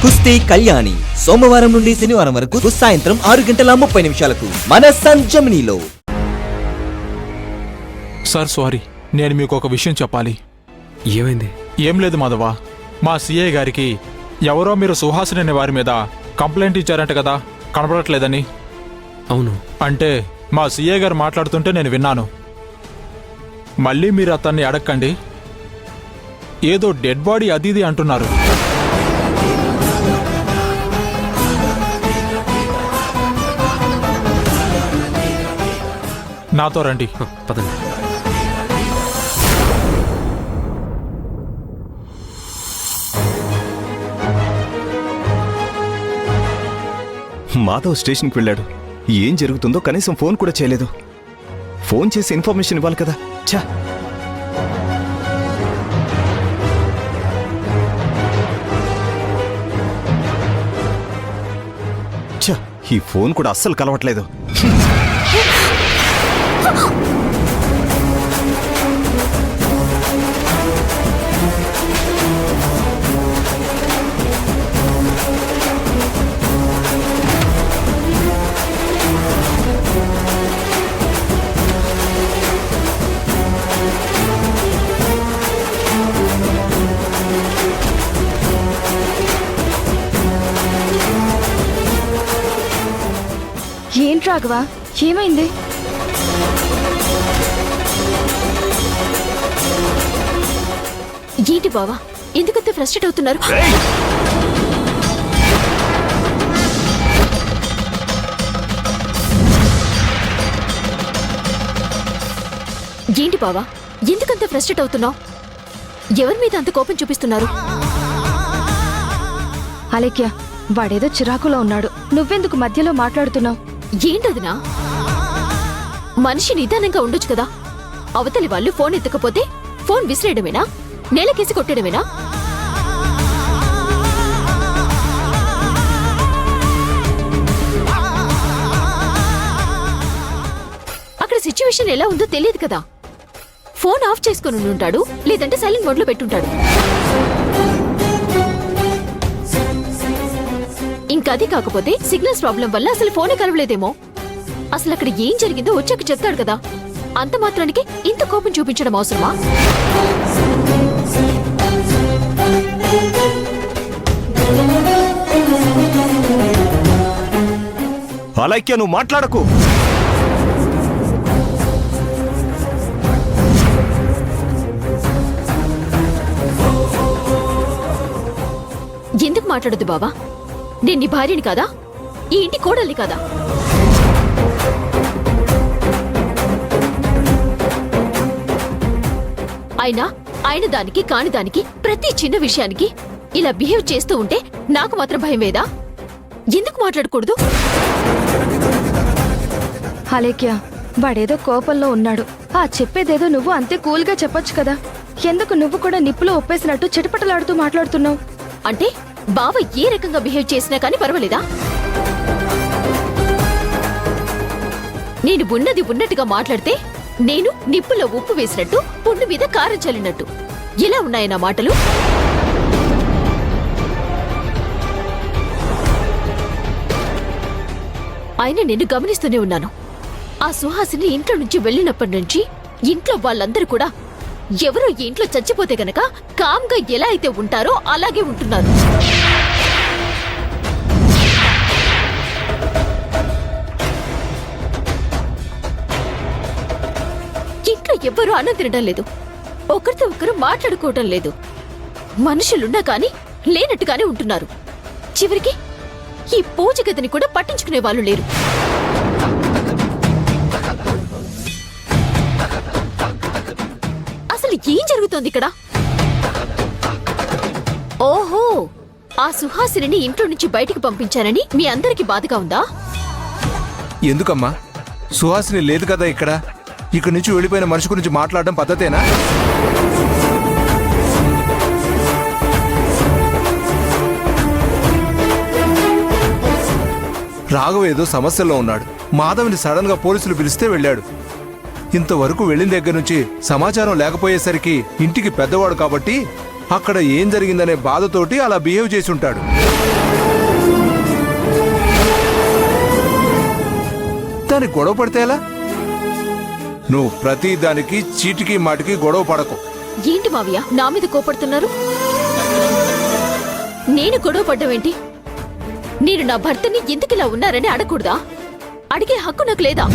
కుస్తీ కళ్యాణి సోమవారం నుండి శనివారం వరకు సాయంత్రం 6:30 మన సంజమినిలో. సార్ సారీ, నేను మీకు ఒక విషయం చెప్పాలి. ఏమైంది? ఏం లేదు మాధవ, మా సిఐ గారికి ఎవరో మీరు సుహాసిని అనే వారి మీద కంప్లైంట్ ఇచ్చారంట కదా, కనపడట్లేదని. అవును. అంటే మా సిఐ గారు మాట్లాడుతుంటే నేను విన్నాను. మళ్ళీ మీరు అతన్ని అడగండి, ఏదో డెడ్ బాడీ అది ఇది అంటున్నారు. నాతో రండి. పదండి. మాధవ్ స్టేషన్కి వెళ్ళాడు. ఏం జరుగుతుందో కనీసం ఫోన్ కూడా చేయలేదు. ఫోన్ చేసి ఇన్ఫర్మేషన్ ఇవ్వాలి కదా. ఛా, ఛా, ఈ ఫోన్ కూడా అస్సలు కలవట్లేదు. ఏంటి రాఘవా, ఏమైంది? ఏంటి బావా, ఎందుకంత ఫ్రస్ట్రేట్ అవుతున్నారు? ఏంటి బావా, ఎందుకంత ఫ్రస్ట్రేట్ అవుతున్నావు? ఎవరి మీద అంత కోపం చూపిస్తున్నారు? అలేఖ్య, వాడేదో చిరాకులో ఉన్నాడు. నువ్వెందుకు మధ్యలో మాట్లాడుతున్నావు? ఏంటదినా? మనిషి నిదానంగా ఉండొచ్చు కదా. అవతలి వాళ్ళు ఫోన్ ఎత్తకపోతే ఫోన్ విసిరేయడమేనా, నేలకేసి కొట్టడమేనా? అక్కడ సిచ్యువేషన్ ఎలా ఉందో తెలియదు కదా. ఫోన్ ఆఫ్ చేసుకుని ఉంటాడు, లేదంటే సైలెంట్ మోడ్ లో పెట్టుంటాడు. ఇంకది కాకపోతే సిగ్నల్స్ ప్రాబ్లం వల్ల అసలు ఫోనే కలవలేదేమో. అసలు అక్కడ ఏం జరిగిందో వచ్చాక చెప్తాడు కదా. అంత మాత్రానికి ఇంత కోపం చూపించడం అవసరమా? అలైక్య, నువ్వు మాట్లాడకు. ఎందుకు మాట్లాడదు బావా? నేను నీ భార్యని కాదా? ఈ ఇంటి కోడల్ని కాదా? ఆయన దానికి కాని దానికి ప్రతి చిన్న విషయానికి ఇలా బిహేవ్ చేస్తూ ఉంటే నాకు మాత్రం భయం వేదా? ఎందుకు మాట్లాడకూడదు? అలేఖ్య, వాడేదో కోపంలో ఉన్నాడు. ఆ చెప్పేదేదో నువ్వు అంతే కూల్గా చెప్పొచ్చు కదా. ఎందుకు నువ్వు కూడా నిప్పులో ఒప్పేసినట్టు చిటపటలాడుతూ మాట్లాడుతున్నావు? అంటే బావ ఏ రకంగా బిహేవ్ చేసినా కానీ పర్వాలేదా? నేను ఉన్నది ఉన్నట్టుగా మాట్లాడితే నేను నిప్పులో ఉప్పు వేసినట్టు, పుండు మీద కారం చల్లినట్టు. ఎలా ఉన్నాయి నా మాటలు? ఆయన నిన్ను గమనిస్తూనే ఉన్నాను. ఆ సుహాసిని ఇంట్లో నుంచి వెళ్ళినప్పటి నుంచి ఇంట్లో వాళ్ళందరూ కూడా ఎవరో ఈ ఇంట్లో చచ్చిపోతే గనక కామ్గా ఎలా అయితే ఉంటారో అలాగే ఉంటున్నారు. ఇంట్లో ఎవ్వరూ అన్నం తినడం లేదు, ఒకరితో ఒకరు మాట్లాడుకోవటం లేదు. మనుషులున్నా కానీ లేనట్టుగానే ఉంటున్నారు. చివరికి ఈ పూజ గదిని కూడా పట్టించుకునే వాళ్ళు లేరు. అసలు ఏం జరుగుతోంది ఇక్కడ? ఓహో, ఆ సుహాసిని ఇంట్లో నుంచి బయటికి పంపించానని మీ అందరికి బాధగా ఉందా? ఎందుకమ్మా? సుహాసిని లేదు కదా ఇక్కడ. ఇక్కడి నుంచి వెళ్ళిపోయిన మనిషి గురించి మాట్లాడడం పద్ధతేనా? రాఘవ ఏదో సమస్యల్లో ఉన్నాడు. మాధవ్ని సడన్ గా పోలీసులు పిలిస్తే వెళ్ళాడు. ఇంతవరకు వెళ్ళిన దగ్గర నుంచి సమాచారం లేకపోయేసరికి ఇంటికి పెద్దవాడు కాబట్టి అక్కడ ఏం జరిగిందనే బాధతోటి అలా బిహేవ్ చేసి ఉంటాడు. దానికి గొడవ పడితే ఎలా? నువ్వు ప్రతి దానికి చీటికి మాటికి గొడవ పడకు. ఏంటి మావయ్య నా మీద కోపడుతున్నారు? నేను గొడవ పడ్డమేంటి? నేను నా భర్తని ఎందుకిలా ఉన్నారని అడగకూడదా? అడిగే హక్కు నాకు లేదా?